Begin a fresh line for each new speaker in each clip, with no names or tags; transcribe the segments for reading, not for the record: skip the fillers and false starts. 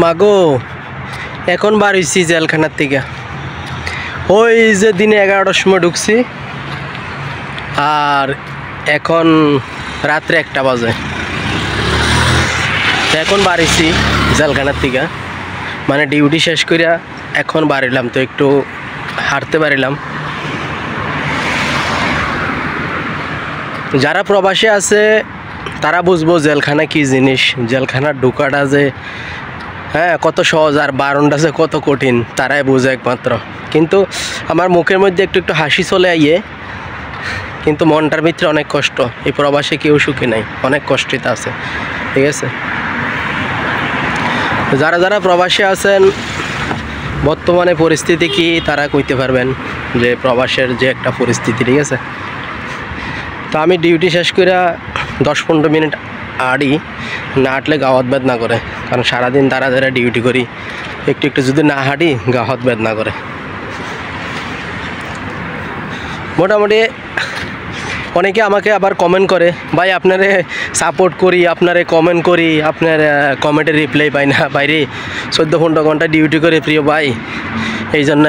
মাগো এখন বার হইছি জেলখানার থেকে। ওই যে দিনে 11টার সময় ঢুকছি আর এখন রাত্রে 1টা বাজে। এখন বাড়িছি জেলখানার থেকে, মানে ডিউটি শেষ করিয়া এখন বাড়িলাম, তো একটু হাঁটতে পারিলাম। যারা প্রবাসী আছে তারা বুঝবো জেলখানা কি জিনিস, জেলখানার ঢোকাটা যে কত সহজ আর বারণটা যে কত কঠিন তারাই বোঝে একমাত্র। কিন্তু আমার মুখের মধ্যে একটু একটু হাসি চলে আইয়ে, কিন্তু মনটার ভিতরে অনেক কষ্ট। এই প্রবাসে কেউ সুখী নাই, অনেক কষ্টিত আছে, ঠিক আছে। যারা যারা প্রবাসী আছেন বর্তমানে পরিস্থিতি কি তারা কইতে পারবেন যে প্রবাসের যে একটা পরিস্থিতি, ঠিক আছে। তো আমি ডিউটি শেষ করে 10-15 মিনিট আড়ি না হাঁটলে গা হাত বেদনা করে, কারণ সারাদিন তারা যারা ডিউটি করি একটু একটু যদি না হাঁটি গা হাত বেদনা করে। মোটামুটি অনেকে আমাকে আবার কমেন্ট করে, ভাই আপনারে সাপোর্ট করি, আপনারে কমেন্ট করি, আপনার কমেন্টে রিপ্লাই পাই না। বাইরে 14-15 ঘন্টা ডিউটি করে প্রিয় ভাই, এই জন্য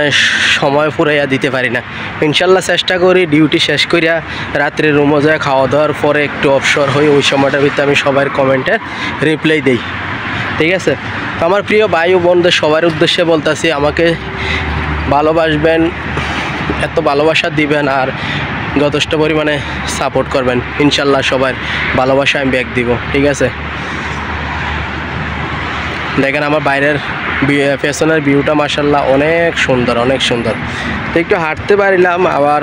সময় ফুরাইয়া দিতে পারি না। ইনশাল্লাহ চেষ্টা করি ডিউটি শেষ করিয়া রাত্রে রুমে যায় খাওয়া দাওয়ার পরে একটু অবসর হই, ওই সময়টার ভিতরে আমি সবার কমেন্টের রিপ্লাই দিই, ঠিক আছে। তো আমার প্রিয় ভাই ও বোনদের সবার উদ্দেশ্যে বলতেছি, আমাকে ভালোবাসবেন, এত ভালোবাসা দিবেন আর যথেষ্ট পরিমাণে সাপোর্ট করবেন। ইনশাল্লাহ সবার ভালোবাসা আমি ব্যাক দিব, ঠিক আছে। দেখেন আমার বাইরের পেছনের ভিউটা মাশাল্লাহ অনেক সুন্দর, অনেক সুন্দর। তো একটু হাঁটতে পারিলাম, আবার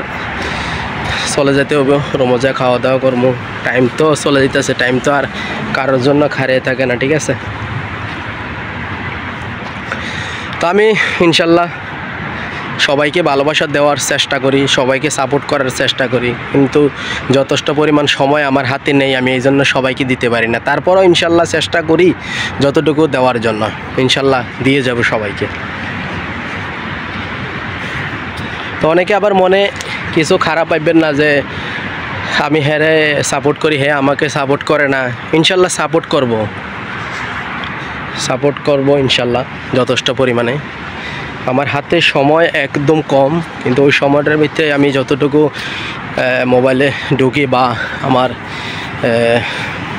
চলে যেতে হবে রোমজা, খাওয়া দাওয়া করবো। টাইম তো চলে যেতেছে, টাইম তো আর কারোর জন্য খাড়িয়ে থাকে না, ঠিক আছে। তো আমি ইনশাল্লাহ সবাইকে ভালোবাসা দেওয়ার চেষ্টা করি, সবাইকে সাপোর্ট করার চেষ্টা করি, কিন্তু যথেষ্ট পরিমাণ সময় আমার হাতে নেই, আমি এই জন্য সবাইকে দিতে পারি না। তারপরও ইনশাল্লাহ চেষ্টা করি যতটুকু দেওয়ার জন্য, ইনশাল্লাহ দিয়ে যাব সবাইকে। তো অনেকে আবার মনে কিছু খারাপ পাইবেন না যে আমি হেরে সাপোর্ট করি, আমাকে সাপোর্ট করে না। ইনশাল্লাহ সাপোর্ট করব ইনশাল্লাহ যথেষ্ট পরিমাণে। আমার হাতে সময় একদম কম, কিন্তু ওই সময়টার ভিতরে আমি যতটুকু মোবাইলে ঢুকি বা আমার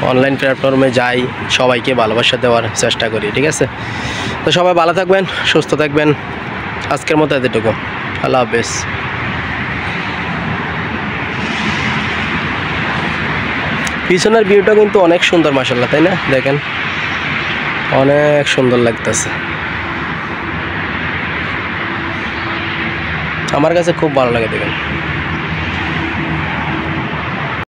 অনলাইন প্ল্যাটফর্মে যাই, সবাইকে ভালোবাসা দেওয়ার চেষ্টা করি, ঠিক আছে। তো সবাই ভালো থাকবেন, সুস্থ থাকবেন। আজকের মতো এতটুকু, আল্লাহ হাফেজ। পিছনের ভিউটা কিন্তু অনেক সুন্দর মাশাআল্লাহ, তাই না? দেখেন অনেক সুন্দর লাগতেছে, আমার কাছে খুব ভালো লাগে দেখেন।